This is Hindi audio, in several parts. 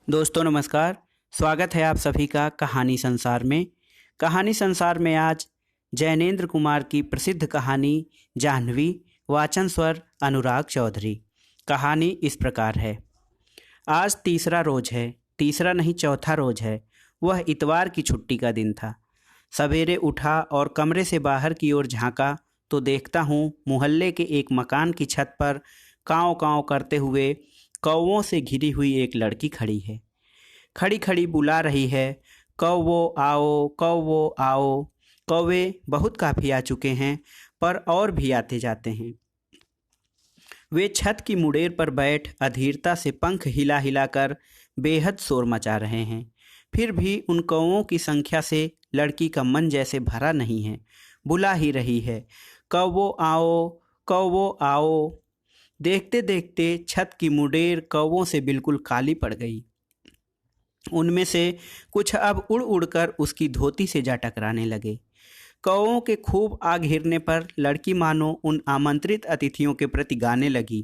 दोस्तों नमस्कार। स्वागत है आप सभी का कहानी संसार में। कहानी संसार में आज जैनेंद्र कुमार की प्रसिद्ध कहानी जाह्नवी, वाचन स्वर अनुराग चौधरी। कहानी इस प्रकार है। आज तीसरा रोज है, तीसरा नहीं चौथा रोज है। वह इतवार की छुट्टी का दिन था। सवेरे उठा और कमरे से बाहर की ओर झांका तो देखता हूँ मोहल्ले के एक मकान की छत पर काँव काँव करते हुए कौवों से घिरी हुई एक लड़की खड़ी है। खड़ी खड़ी बुला रही है, कौवो आओ, कौवो आओ। कौवे बहुत काफ़ी आ चुके हैं, पर और भी आते जाते हैं। वे छत की मुड़ेर पर बैठ अधीरता से पंख हिला हिलाकर बेहद शोर मचा रहे हैं। फिर भी उन कौवों की संख्या से लड़की का मन जैसे भरा नहीं है। बुला ही रही है, कौवो आओ, कौवो आओ। देखते देखते छत की मुड़ेर कौवों से बिल्कुल काली पड़ गई। उनमें से कुछ अब उड़ उड़कर उसकी धोती से जा टकराने लगे। कौवों के खूब आग घिरने पर लड़की मानो उन आमंत्रित अतिथियों के प्रति गाने लगी,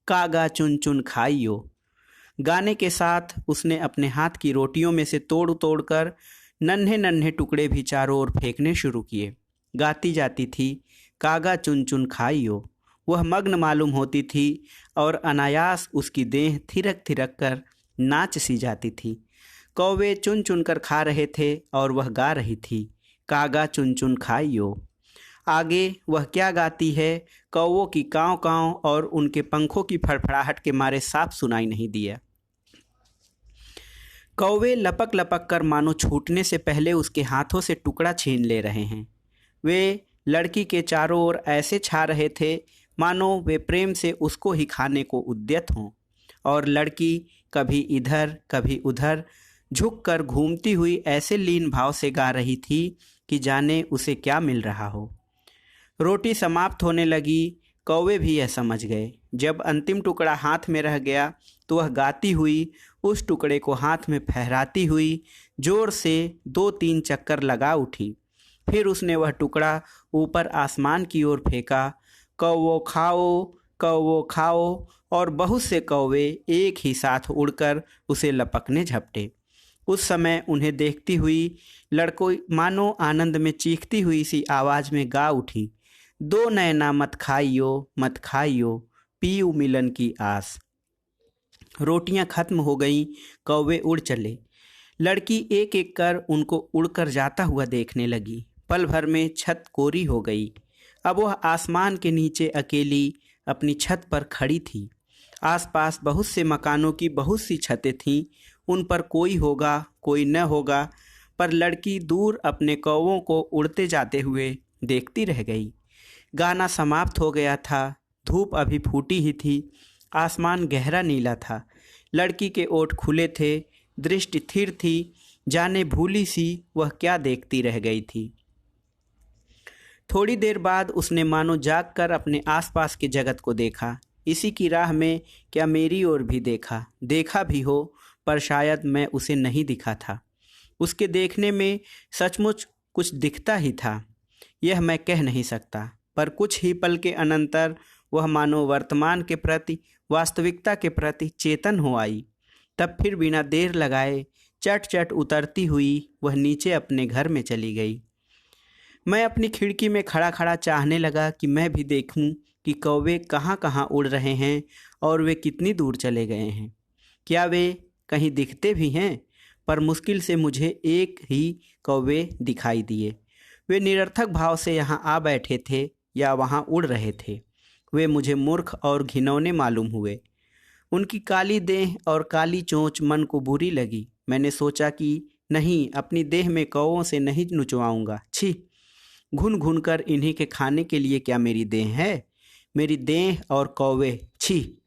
कागा चुन चुन खाइयो। गाने के साथ उसने अपने हाथ की रोटियों में से तोड़ तोड़ कर नन्हे नन्हे टुकड़े भी चारों ओर फेंकने शुरू किए। गाती जाती थी, कागा चुन चुन खाइयो। वह मग्न मालूम होती थी और अनायास उसकी देह थिरक थिरक कर नाच सी जाती थी। कौवे चुन चुन कर खा रहे थे और वह गा रही थी, कागा चुन चुन खाइयो। आगे वह क्या गाती है, कौवों की काँव काँव और उनके पंखों की फड़फड़ाहट के मारे साफ सुनाई नहीं दिया। कौवे लपक लपक कर मानो छूटने से पहले उसके हाथों से टुकड़ा छीन ले रहे हैं। वे लड़की के चारों ओर ऐसे छा रहे थे मानो वे प्रेम से उसको ही खाने को उद्यत हों। और लड़की कभी इधर कभी उधर झुककर घूमती हुई ऐसे लीन भाव से गा रही थी कि जाने उसे क्या मिल रहा हो। रोटी समाप्त होने लगी। कौवे भी यह समझ गए। जब अंतिम टुकड़ा हाथ में रह गया तो वह गाती हुई उस टुकड़े को हाथ में फहराती हुई जोर से 2-3 चक्कर लगा उठी। फिर उसने वह टुकड़ा ऊपर आसमान की ओर फेंका। कौवो खाओ, कौवो खाओ। और बहुत से कौवे एक ही साथ उड़कर उसे लपकने झपटे। उस समय उन्हें देखती हुई लड़कों मानो आनंद में चीखती हुई सी आवाज़ में गा उठी, दो नैना मत खाइयो, पीऊ मिलन की आस। रोटियां खत्म हो गईं, कौवे उड़ चले। लड़की एक एक कर उनको उड़कर जाता हुआ देखने लगी। पल भर में छत कोरी हो गई। अब वह आसमान के नीचे अकेली अपनी छत पर खड़ी थी। आसपास बहुत से मकानों की बहुत सी छतें थीं। उन पर कोई होगा कोई न होगा, पर लड़की दूर अपने कौवों को उड़ते जाते हुए देखती रह गई। गाना समाप्त हो गया था। धूप अभी फूटी ही थी। आसमान गहरा नीला था। लड़की के ओठ खुले थे, दृष्टि स्थिर थी। जाने भूली सी वह क्या देखती रह गई थी। थोड़ी देर बाद उसने मानो जागकर अपने आसपास के जगत को देखा। इसी की राह में क्या मेरी ओर भी देखा। देखा भी हो, पर शायद मैं उसे नहीं दिखा था। उसके देखने में सचमुच कुछ दिखता ही था, यह मैं कह नहीं सकता। पर कुछ ही पल के अनंतर वह मानो वर्तमान के प्रति, वास्तविकता के प्रति चेतन हो आई। तब फिर बिना देर लगाए चट चट उतरती हुई वह नीचे अपने घर में चली गई। मैं अपनी खिड़की में खड़ा खड़ा चाहने लगा कि मैं भी देखूं कि कौवे कहाँ कहाँ उड़ रहे हैं और वे कितनी दूर चले गए हैं। क्या वे कहीं दिखते भी हैं? पर मुश्किल से मुझे एक ही कौवे दिखाई दिए। वे निरर्थक भाव से यहाँ आ बैठे थे या वहाँ उड़ रहे थे। वे मुझे मूर्ख और घिनौने मालूम हुए। उनकी काली देह और काली चोंच मन को बुरी लगी। मैंने सोचा कि नहीं, अपनी देह में कौवों से नहीं नुचवाऊंगा। छी, घुन घुन कर इन्हीं के खाने के लिए क्या मेरी देह है? मेरी देह और कौवे, छी।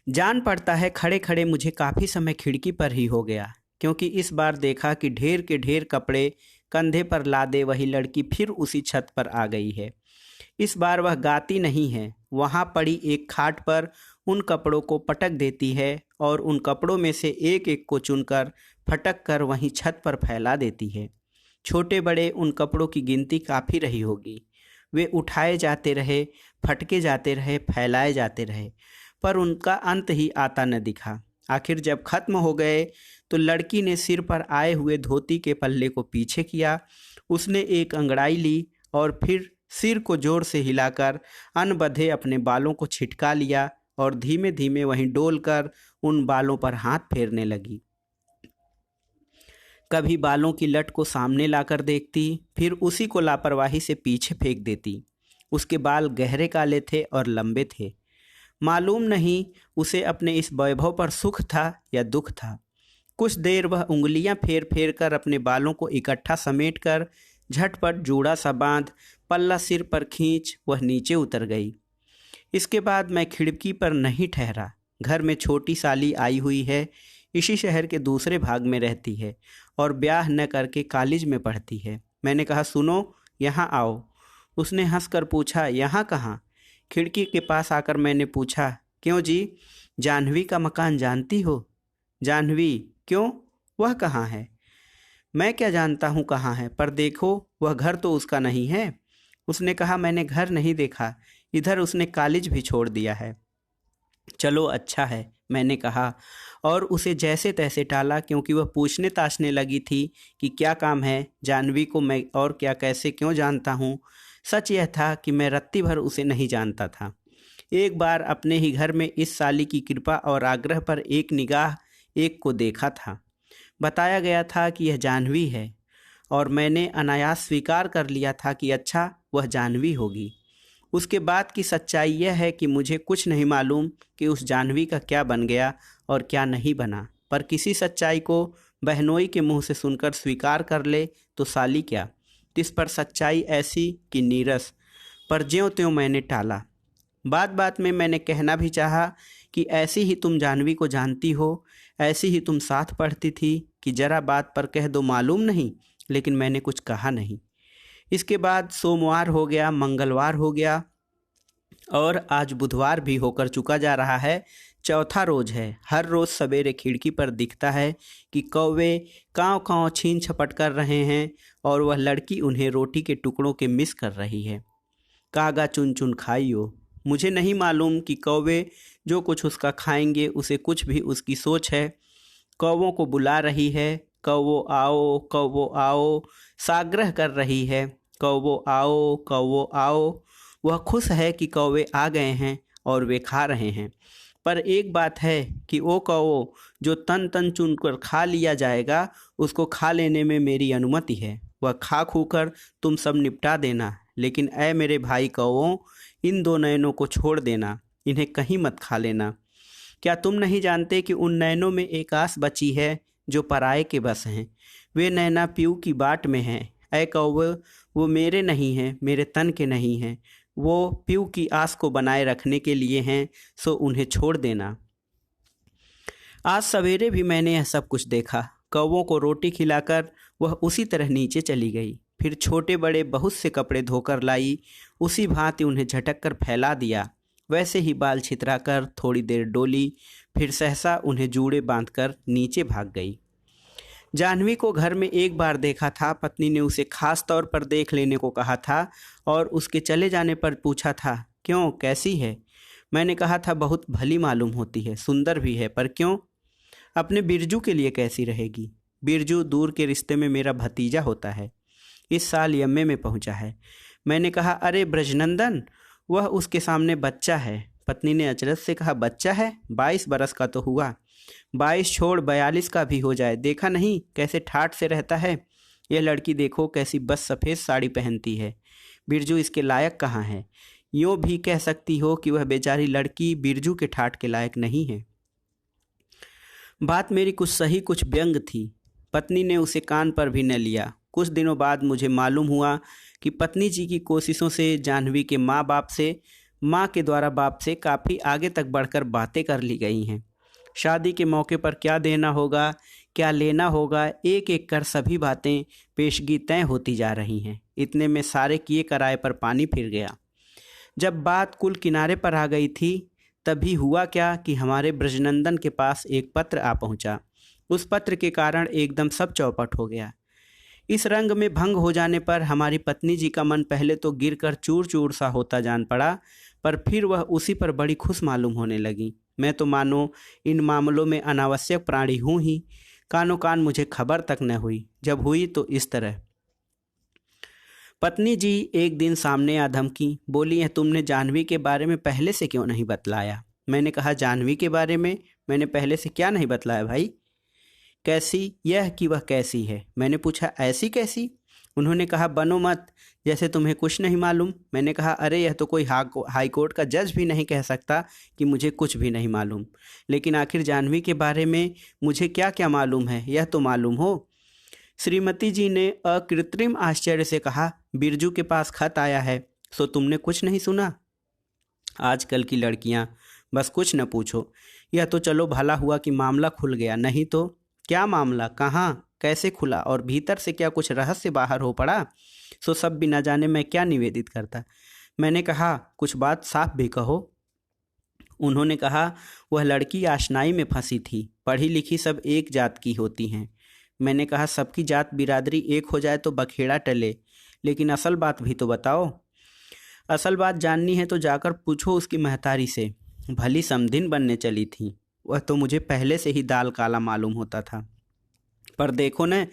जान पड़ता है खड़े खड़े मुझे काफ़ी समय खिड़की पर ही हो गया, क्योंकि इस बार देखा कि ढेर के ढेर कपड़े कंधे पर लादे वही लड़की फिर उसी छत पर आ गई है। इस बार वह गाती नहीं है, वहाँ पड़ी एक खाट पर उन कपड़ों को पटक देती है और उन कपड़ों में से एक एक को चुनकर फटक कर वहीं छत पर फैला देती है। छोटे बड़े उन कपड़ों की गिनती काफ़ी रही होगी। वे उठाए जाते रहे, फटके जाते रहे, फैलाए जाते रहे, पर उनका अंत ही आता न दिखा। आखिर जब खत्म हो गए तो लड़की ने सिर पर आए हुए धोती के पल्ले को पीछे किया। उसने एक अंगड़ाई ली और फिर सिर को जोर से हिलाकर अनबंधे अपने बालों को छिटका लिया और धीमे धीमे वहीं डोलकर उन बालों पर हाथ फेरने लगी। कभी बालों की लट को सामने लाकर देखती, फिर उसी को लापरवाही से पीछे फेंक देती। उसके बाल गहरे काले थे और लंबे थे। मालूम नहीं उसे अपने इस वैभव पर सुख था या दुख था। कुछ देर वह उंगलियां फेर फेर कर अपने बालों को इकट्ठा समेट कर झटपट जूड़ा सा बांध पल्ला सिर पर खींच वह नीचे उतर गई। इसके बाद मैं खिड़की पर नहीं ठहरा। घर में छोटी साली आई हुई है, इसी शहर के दूसरे भाग में रहती है और ब्याह न करके कॉलेज में पढ़ती है। मैंने कहा, सुनो, यहाँ आओ। उसने हंसकर पूछा, यहाँ कहाँ? खिड़की के पास आकर मैंने पूछा, क्यों जी, जाह्नवी का मकान जानती हो? जाह्नवी? क्यों, वह कहाँ है? मैं क्या जानता हूँ कहाँ है, पर देखो वह घर तो उसका नहीं है। उसने कहा, मैंने घर नहीं देखा, इधर उसने कॉलेज भी छोड़ दिया है। चलो अच्छा है, मैंने कहा और उसे जैसे तैसे टाला, क्योंकि वह पूछने ताछने लगी थी कि क्या काम है, जाह्नवी को मैं और क्या कैसे क्यों जानता हूँ। सच यह था कि मैं रत्ती भर उसे नहीं जानता था। एक बार अपने ही घर में इस साली की कृपा और आग्रह पर एक निगाह एक को देखा था। बताया गया था कि यह जाह्नवी है और मैंने अनायास स्वीकार कर लिया था कि अच्छा, वह जाह्नवी होगी। उसके बाद की सच्चाई यह है कि मुझे कुछ नहीं मालूम कि उस जाह्नवी का क्या बन गया और क्या नहीं बना, पर किसी सच्चाई को बहनोई के मुंह से सुनकर स्वीकार कर ले तो साली क्या, इस पर सच्चाई ऐसी कि नीरस, पर ज्यों त्यों मैंने टाला। बात बात में मैंने कहना भी चाहा कि ऐसी ही तुम जाह्नवी को जानती हो, ऐसी ही तुम साथ पढ़ती थी, कि जरा बात पर कह दो मालूम नहीं, लेकिन मैंने कुछ कहा नहीं। इसके बाद सोमवार हो गया, मंगलवार हो गया और आज बुधवार भी होकर चुका जा रहा है। चौथा रोज है। हर रोज सवेरे खिड़की पर दिखता है कि कौवे काँव काँव छीन छपट कर रहे हैं और वह लड़की उन्हें रोटी के टुकड़ों के मिस कर रही है। कागा चुन चुन खाइयो। मुझे नहीं मालूम कि कौवे जो कुछ उसका खाएंगे उसे कुछ भी उसकी सोच है। कौवों को बुला रही है, कौवो आओ, कौवो आओ, साग्रह कर रही है, कौवो आओ, कौवो आओ। वह खुश है कि कौवे आ गए हैं और वे खा रहे हैं। पर एक बात है कि वो कौवो जो तन तन चुन कर खा लिया जाएगा, उसको खा लेने में मेरी अनुमति है। वह खा खूकर तुम सब निपटा देना, लेकिन ऐ मेरे भाई कौवों, इन दो नैनों को छोड़ देना, इन्हें कहीं मत खा लेना। क्या तुम नहीं जानते कि उन नैनों में एक आस बची है जो पराये के बस हैं? वे नैना पीऊ की बाट में हैं। ऐ कौवे, वो मेरे नहीं हैं, मेरे तन के नहीं हैं, वो पीऊ की आस को बनाए रखने के लिए हैं, सो उन्हें छोड़ देना। आज सवेरे भी मैंने यह सब कुछ देखा। कौवों को रोटी खिलाकर वह उसी तरह नीचे चली गई। फिर छोटे बड़े बहुत से कपड़े धोकर लाई, उसी भांति उन्हें झटक कर फैला दिया। वैसे ही बाल छितराकर थोड़ी देर डोली, फिर सहसा उन्हें जूड़े बांधकर नीचे भाग गई। जाह्नवी को घर में एक बार देखा था। पत्नी ने उसे खास तौर पर देख लेने को कहा था और उसके चले जाने पर पूछा था, क्यों, कैसी है? मैंने कहा था, बहुत भली मालूम होती है, सुंदर भी है, पर क्यों? अपने बिरजू के लिए कैसी रहेगी? बिरजू दूर के रिश्ते में मेरा भतीजा होता है, इस साल यम्मे में पहुंचा है। मैंने कहा, अरे ब्रजनंदन, वह उसके सामने बच्चा है। पत्नी ने अचरज से कहा, बच्चा है? 22 बरस का तो हुआ। 22 छोड़ 42 का भी हो जाए, देखा नहीं कैसे ठाठ से रहता है? यह लड़की देखो कैसी बस सफ़ेद साड़ी पहनती है। बिरजू इसके लायक कहाँ है? यूँ भी कह सकती हो कि वह बेचारी लड़की बिरजू के ठाठ के लायक नहीं है। बात मेरी कुछ सही कुछ व्यंग थी। पत्नी ने उसे कान पर भी न लिया। कुछ दिनों बाद मुझे मालूम हुआ कि पत्नी जी की कोशिशों से जाह्नवी के माँ के द्वारा बाप से काफ़ी आगे तक बढ़कर बातें कर ली गई हैं। शादी के मौके पर क्या देना होगा, क्या लेना होगा, एक एक कर सभी बातें पेशगी तय होती जा रही हैं। इतने में सारे किए कराए पर पानी फिर गया। जब बात कुल किनारे पर आ गई थी, तभी हुआ क्या कि हमारे ब्रजनंदन के पास एक पत्र आ पहुंचा। उस पत्र के कारण एकदम सब चौपट हो गया। इस रंग में भंग हो जाने पर हमारी पत्नी जी का मन पहले तो गिरकर चूर चूर सा होता जान पड़ा, पर फिर वह उसी पर बड़ी खुश मालूम होने लगी। मैं तो मानो इन मामलों में अनावश्यक प्राणी हूँ ही। कानो कान मुझे खबर तक न हुई, जब हुई तो इस तरह। पत्नी जी एक दिन सामने आ धमकी, बोली है तुमने जाह्नवी के बारे में पहले से क्यों नहीं बतलाया। मैंने कहा जाह्नवी के बारे में मैंने पहले से क्या नहीं बतलाया भाई। कैसी, यह कि वह कैसी है। मैंने पूछा ऐसी कैसी। उन्होंने कहा बनो मत, जैसे तुम्हें कुछ नहीं मालूम। मैंने कहा अरे यह तो कोई हाई कोर्ट का जज भी नहीं कह सकता कि मुझे कुछ भी नहीं मालूम। लेकिन आखिर जाह्नवी के बारे में मुझे क्या क्या मालूम है, यह तो मालूम हो। श्रीमती जी ने अकृत्रिम आश्चर्य से कहा, बिरजू के पास खत आया है, सो तुमने कुछ नहीं सुना। आजकल की लड़कियां, बस कुछ न पूछो। यह तो चलो भला हुआ कि मामला खुल गया, नहीं तो। क्या मामला, कहाँ, कैसे खुला और भीतर से क्या कुछ रहस्य बाहर हो पड़ा, सो सब बिना जाने मैं क्या निवेदित करता। मैंने कहा कुछ बात साफ भी कहो। उन्होंने कहा वह लड़की आशनाई में फंसी थी, पढ़ी लिखी सब एक जात की होती हैं। मैंने कहा सबकी जात बिरादरी एक हो जाए तो बखेड़ा टले, लेकिन असल बात भी तो बताओ। असल बात जाननी है तो जाकर पूछो उसकी महतारी से, भली समधिन बनने चली थी। वह तो मुझे पहले से ही दाल काला मालूम होता था, पर देखो न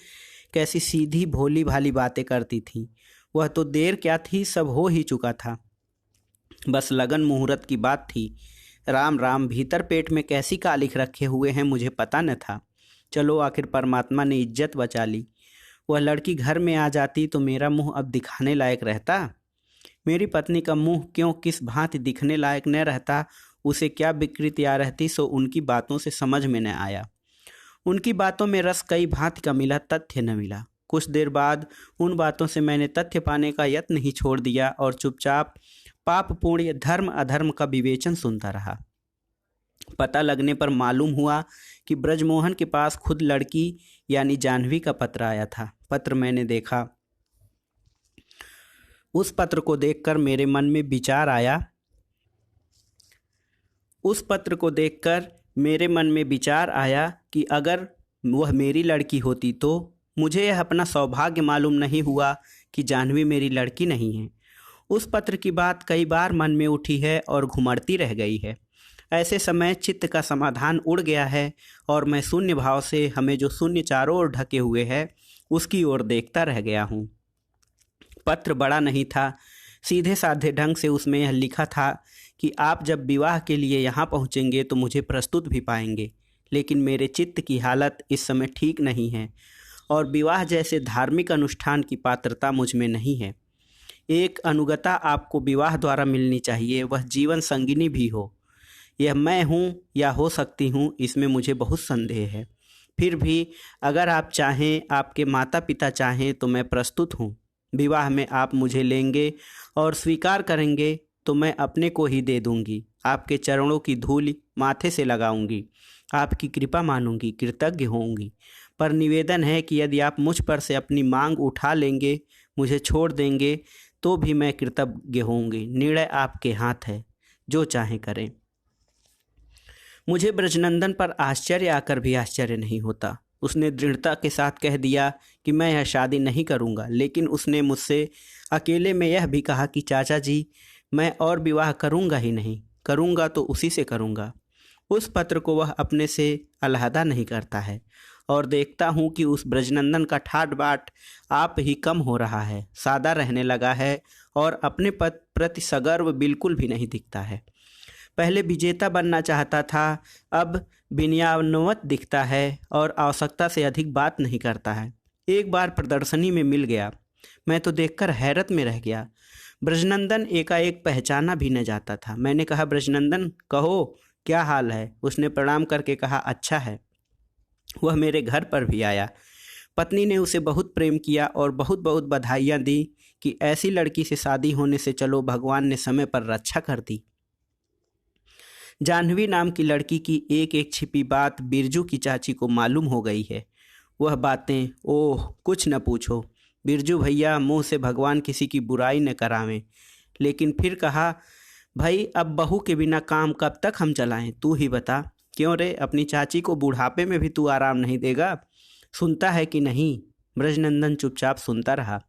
कैसी सीधी भोली भाली बातें करती थी। वह तो देर क्या थी, सब हो ही चुका था, बस लगन मुहूर्त की बात थी। राम राम, भीतर पेट में कैसी कालिख रखे हुए हैं मुझे पता न था। चलो आखिर परमात्मा ने इज्जत बचा ली। वह लड़की घर में आ जाती तो मेरा मुंह अब दिखाने लायक रहता। मेरी पत्नी का मुंह क्यों किस भांति दिखने लायक न रहता, उसे क्या विकृति आ रहती, सो उनकी बातों से समझ में न आया। उनकी बातों में रस कई भांति का मिला, तथ्य न मिला। कुछ देर बाद उन बातों से मैंने तथ्य पाने का यत्न ही छोड़ दिया और चुपचाप पाप पुण्य धर्म अधर्म का विवेचन सुनता रहा। पता लगने पर मालूम हुआ कि ब्रजमोहन के पास खुद लड़की यानी जाह्नवी का पत्र आया था। पत्र मैंने देखा। उस पत्र को देखकर मेरे मन में विचार आया कि अगर वह मेरी लड़की होती तो। मुझे यह अपना सौभाग्य मालूम नहीं हुआ कि जाह्नवी मेरी लड़की नहीं है। उस पत्र की बात कई बार मन में उठी है और घुमड़ती रह गई है। ऐसे समय चित्त का समाधान उड़ गया है और मैं शून्य भाव से हमें जो शून्य चारों ओर ढके हुए है उसकी ओर देखता रह गया हूँ। पत्र बड़ा नहीं था, सीधे साधे ढंग से उसमें यह लिखा था कि आप जब विवाह के लिए यहाँ पहुँचेंगे तो मुझे प्रस्तुत भी पाएंगे, लेकिन मेरे चित्त की हालत इस समय ठीक नहीं है और विवाह जैसे धार्मिक अनुष्ठान की पात्रता मुझ में नहीं है। एक अनुगता आपको विवाह द्वारा मिलनी चाहिए, वह जीवन संगिनी भी हो। यह मैं हूँ या हो सकती हूँ, इसमें मुझे बहुत संदेह है। फिर भी अगर आप चाहें, आपके माता पिता चाहें तो मैं प्रस्तुत हूँ। विवाह में आप मुझे लेंगे और स्वीकार करेंगे तो मैं अपने को ही दे दूंगी। आपके चरणों की धूल माथे से लगाऊंगी, आपकी कृपा मानूंगी, कृतज्ञ होऊंगी। पर निवेदन है कि यदि आप मुझ पर से अपनी मांग उठा लेंगे, मुझे छोड़ देंगे, तो भी मैं कृतज्ञ होऊंगी। निर्णय आपके हाथ है, जो चाहें करें। मुझे ब्रजनंदन पर आश्चर्य आकर भी आश्चर्य नहीं होता। उसने दृढ़ता के साथ कह दिया कि मैं यह शादी नहीं करूंगा, लेकिन उसने मुझसे अकेले में यह भी कहा कि चाचा जी, मैं और विवाह करूंगा ही नहीं, करूंगा तो उसी से करूंगा। उस पत्र को वह अपने से अलहदा नहीं करता है और देखता हूँ कि उस ब्रजनंदन का ठाट बाट आप ही कम हो रहा है, सादा रहने लगा है और अपने प्रति सगर्व बिल्कुल भी नहीं दिखता है। पहले विजेता बनना चाहता था, अब विनयान्वित दिखता है और आवश्यकता से अधिक बात नहीं करता है। एक बार प्रदर्शनी में मिल गया, मैं तो देखकर हैरत में रह गया। ब्रजनंदन एकाएक पहचाना भी न जाता था। मैंने कहा बृजनंदन कहो क्या हाल है। उसने प्रणाम करके कहा अच्छा है। वह मेरे घर पर भी आया। पत्नी ने उसे बहुत प्रेम किया और बहुत बहुत बधाइयाँ दी कि ऐसी लड़की से शादी होने से चलो भगवान ने समय पर रक्षा कर दी। जाह्नवी नाम की लड़की की एक एक छिपी बात बिरजू की चाची को मालूम हो गई है। वह बातें, ओह कुछ न पूछो। बिरजू भैया मुँह से भगवान किसी की बुराई न करावें, लेकिन फिर कहा भाई अब बहू के बिना काम कब तक हम चलाएं, तू ही बता। क्यों रे, अपनी चाची को बुढ़ापे में भी तू आराम नहीं देगा? सुनता है कि नहीं? ब्रजनंदन चुपचाप सुनता रहा।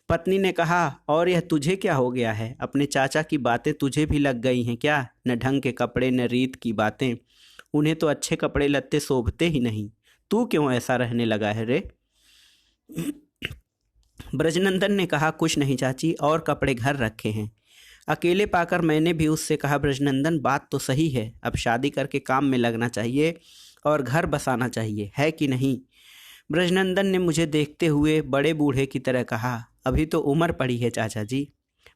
पत्नी ने कहा, और यह तुझे क्या हो गया है? अपने चाचा की बातें तुझे भी लग गई हैं क्या? न ढंग के कपड़े न रीत की बातें, उन्हें तो अच्छे कपड़े लत्ते शोभते ही नहीं। तू क्यों ऐसा रहने लगा है रे? ब्रजनंदन ने कहा, कुछ नहीं चाची, और कपड़े घर रखे हैं। अकेले पाकर मैंने भी उससे कहा, ब्रजनंदन बात तो सही है, अब शादी करके काम में लगना चाहिए और घर बसाना चाहिए, है कि नहीं? ब्रजनंदन ने मुझे देखते हुए बड़े बूढ़े की तरह कहा, अभी तो उम्र पड़ी है चाचा जी।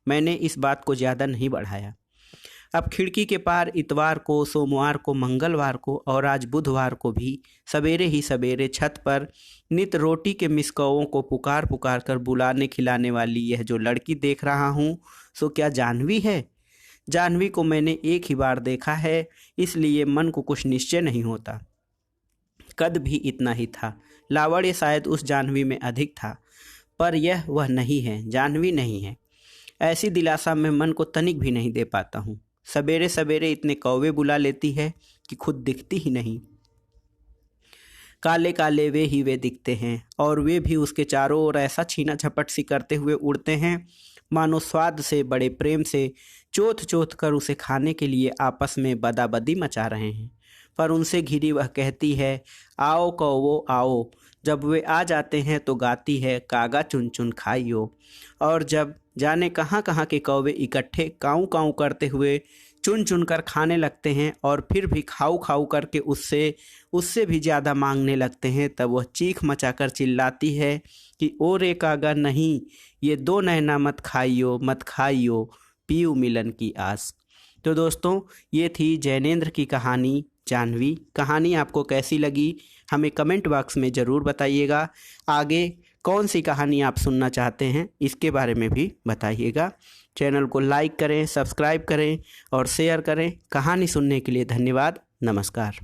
मैंने इस बात को ज़्यादा नहीं बढ़ाया। अब खिड़की के पार इतवार को, सोमवार को, मंगलवार को और आज बुधवार को भी सवेरे ही सवेरे छत पर नित रोटी के मिसकौओं को पुकार पुकार कर बुलाने खिलाने वाली यह जो लड़की देख रहा हूँ, सो क्या जानवी है? जानवी को मैंने एक ही बार देखा है, इसलिए मन को कुछ निश्चय नहीं होता। कद भी इतना ही था, लावण्य शायद उस जानवी में अधिक था, पर यह वह नहीं है, जानवी नहीं है। ऐसी दिलासा मैं मन को तनिक भी नहीं दे पाता हूँ। सवेरे सवेरे इतने कौवे बुला लेती है कि खुद दिखती ही नहीं। काले काले वे दिखते हैं, और वे भी उसके चारों ओर ऐसा छीना झपट सी करते हुए उड़ते हैं मानो स्वाद से, बड़े प्रेम से चोथ चोथ कर उसे खाने के लिए आपस में बदाबदी मचा रहे हैं। पर उनसे घिरी वह कहती है, आओ कौवो आओ। जब वे आ जाते हैं तो गाती है, कागा चुन चुन खाइयो। और जब जाने कहाँ कहाँ के कौवे इकट्ठे काऊ काऊ करते हुए चुन चुन कर खाने लगते हैं और फिर भी खाऊ खाऊ करके उससे भी ज़्यादा मांगने लगते हैं, तब वह चीख मचाकर चिल्लाती है कि ओ रे कागा नहीं, ये दो नैना मत खाइयो, पीऊ मिलन की आस। तो दोस्तों, ये थी जैनेंद्र की कहानी जानवी। कहानी आपको कैसी लगी हमें कमेंट बॉक्स में ज़रूर बताइएगा। आगे कौन सी कहानी आप सुनना चाहते हैं इसके बारे में भी बताइएगा। चैनल को लाइक करें, सब्सक्राइब करें और शेयर करें। कहानी सुनने के लिए धन्यवाद। नमस्कार।